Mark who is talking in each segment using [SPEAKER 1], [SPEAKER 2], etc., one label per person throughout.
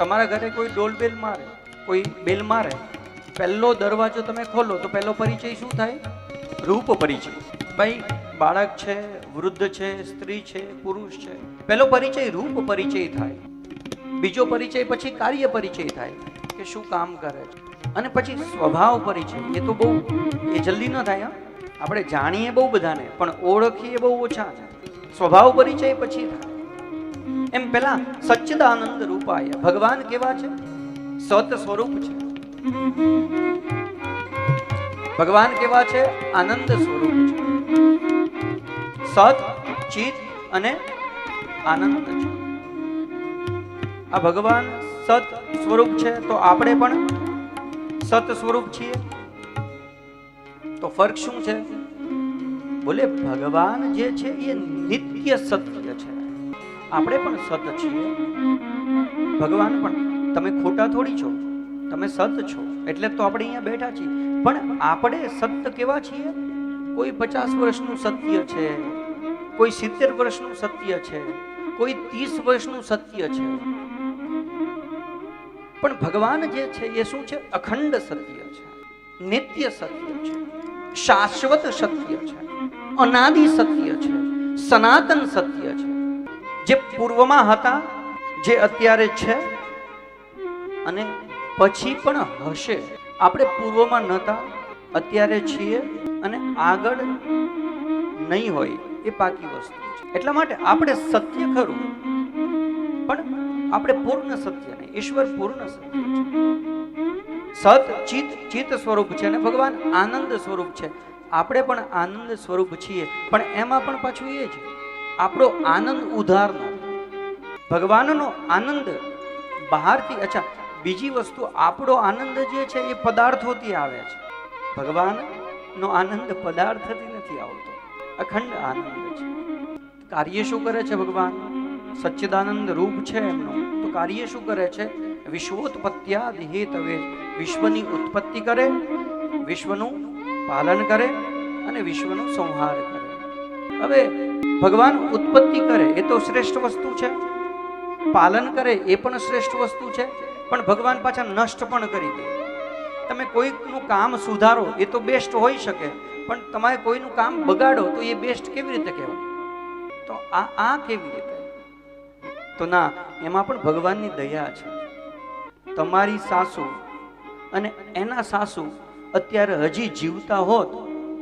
[SPEAKER 1] તમારા ઘરે કોઈ ડોલબેલ મારે, કોઈ બેલ મારે, પહેલો દરવાજો તમે ખોલો તો પહેલો પરિચય શું થાય? રૂપ પરિચય. ભાઈ બાળક છે, વૃદ્ધ છે, સ્ત્રી છે, પુરુષ છે, પહેલો પરિચય રૂપ પરિચય થાય. બીજો પરિચય પછી કાર્ય પરિચય થાય કે શું કામ કરે છે, અને પછી સ્વભાવ પરિચય. એ તો બહુ જલ્દી ન થાય. આપણે જાણીએ બહુ બધાને પણ ઓળખીએ બહુ ઓછા છે. સ્વભાવ પરિચય પછી થાય. એમ પેલા સચ્ચિદાનંદ રૂપાય, ભગવાન કેવા છે? સત સ્વરૂપ છે. ભગવાન કેવા છે? આનંદ સ્વરૂપ છે. સત, ચિત અને આનંદ છે. આ ભગવાન સત સ્વરૂપ છે તો આપણે પણ સત સ્વરૂપ છીએ. તો ફરક શું છે? બોલે ભગવાન જે છે એ નિત્ય સત્ય છે, આપણે પણ સત છીએ. ભગવાન પણ, તમે ખોટા થોડી છો, તમે સત છો એટલે તો આપણે અહીંયા બેઠા છીએ. પણ આપણે સત્ય કેવા છીએ? કોઈ 50 વર્ષનું સત્ય છે, કોઈ 70 વર્ષનું સત્ય છે, કોઈ 30 વર્ષનું સત્ય છે. પણ ભગવાન જે છે એ શું છે? અખંડ સત્ય છે, નિત્ય સત્ય છે, શાશ્વત સત્ય છે, અનાદિ સત્ય છે, સનાતન સત્ય છે. જે પૂર્વમાં હતા, જે અત્યારે છે અને પછી પણ હશે. આપણે પૂર્વમાં નહોતા, અત્યારે છીએ અને આગળ નહીં હોય, એ પાકી વસ્તુ છે. એટલા માટે આપણે સત્ય ખરું, પણ આપણે પૂર્ણ સત્ય નહીં. ઈશ્વર પૂર્ણ સત્ય છે. સત ચિત ચિત સ્વરૂપ છે અને ભગવાન આનંદ સ્વરૂપ છે. આપણે પણ આનંદ સ્વરૂપ છીએ, પણ એમાં પણ પાછું એ જ આપણો આનંદ ઉધારનો. ભગવાનનો આનંદ બહારથી. અચ્છા, બીજી વસ્તુ, આપણો આનંદ જે છે એ પદાર્થોથી આવે છે. ભગવાનનો આનંદ પદાર્થથી નથી આવતો, અખંડ આનંદ છે. કાર્ય શું કરે છે ભગવાન? સચ્ચિદાનંદ રૂપ છે એમનું, તો કાર્ય શું કરે છે? વિશ્વોત્પત્ત્યાદિ હેતવે, વિશ્વની ઉત્પત્તિ કરે, વિશ્વનું પાલન કરે અને વિશ્વનો સંહાર કરે. હવે ભગવાન ઉત્પત્તિ કરે એ તો શ્રેષ્ઠ વસ્તુ છે, પાલન કરે એ પણ શ્રેષ્ઠ વસ્તુ છે, પણ ભગવાન પાછા નષ્ટ પણ કરી દે. તમે કોઈકનું કામ સુધારો એ તો બેસ્ટ હોઈ શકે, પણ તમારે કોઈનું કામ બગાડો તો એ બેસ્ટ કેવી રીતે કહેવું? તો આ કેવી રીતે? તો ના, એમાં પણ ભગવાનની દયા છે. તમારી સાસુ અને એના સાસુ અત્યારે હજી જીવતા હોત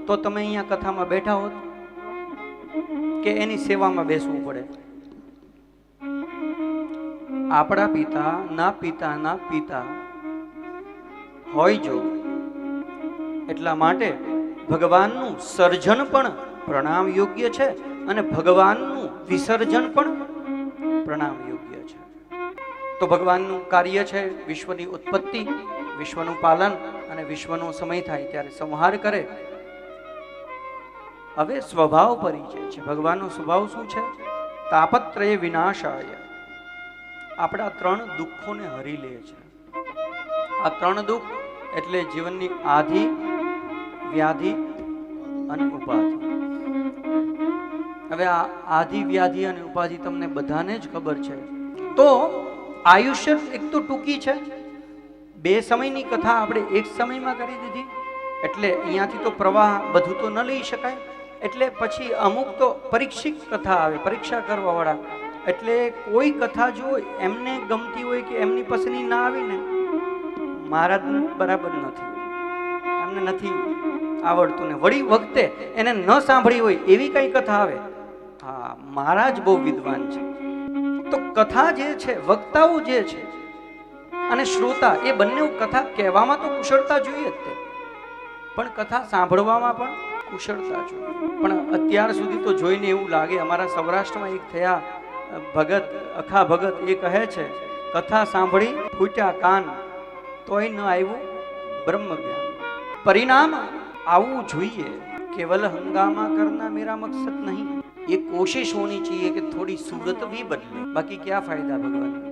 [SPEAKER 1] તો તમે અહીંયા કથામાં બેઠા હોત કે એની સેવામાં બેસવું પડે? આપણા પિતા ના પિતાના પિતા હોય જો. એટલા માટે ભગવાનનું સર્જન પણ પ્રણામ યોગ્ય છે અને ભગવાનનું વિસર્જન પણ પ્રણામ યોગ્ય છે. તો ભગવાનનું કાર્ય છે વિશ્વની ઉત્પત્તિ, વિશ્વનું પાલન અને વિશ્વનો સમય થાય ત્યારે સંહાર કરે. હવે સ્વભાવ પરિચય છે. ભગવાનનો સ્વભાવ શું છે? તાપત્રય વિનાશાય, આપણા 3 દુઃખોને હરી લે છે. આ 3 દુઃખ એટલે જીવનની આધિ, વ્યાધિ અને ઉપાધિ. હવે આ આધિ, વ્યાધિ અને ઉપાધિ તમને બધાને જ ખબર છે. તો આયુષ્ય એક તો ટૂંકી છે. 2 સમયની કથા આપણે એક સમયમાં કરી દીધી, એટલે અહીંયાથી તો પ્રવાહ બધું તો ન લઈ શકાય. એટલે પછી અમુક તો પરીક્ષિત કથા આવે, પરીક્ષા કરવા વાળા. એટલે કોઈ કથા જો એમને ગમતી હોય કે એમની પસંદની ના આવી ને, મહારાજ બરાબર નથી, એમને નથી આવડતું ને વળી વખતે એને ન સાંભળી હોય એવી કઈ કથા આવે, હા મહારાજ બહુ વિદ્વાન છે. તો કથા જે છે, વક્તાઓ જે છે અને શ્રોતા, એ બંને કથા કહેવામાં તો કુશળતા જોઈએ જ તે, પણ કથા સાંભળવામાં પણ કુશળતા જોઈએ. પણ અત્યાર સુધી તો જોઈને એવું લાગે, અમારા સૌરાષ્ટ્રમાં એક થયા ભગત, અખા ભગત, એ કહે છે કથા સાંભળી ફૂટ્યા કાન તોય ન આવ્યું બ્રહ્મ જ્ઞાન. પરિણામ આવવું જોઈએ. केवल हंगामा करना मेरा मकसद नहीं, ये कोशिश होनी चाहिए कि थोड़ी सूरत भी बदले. बाकी क्या फायदा भगवान.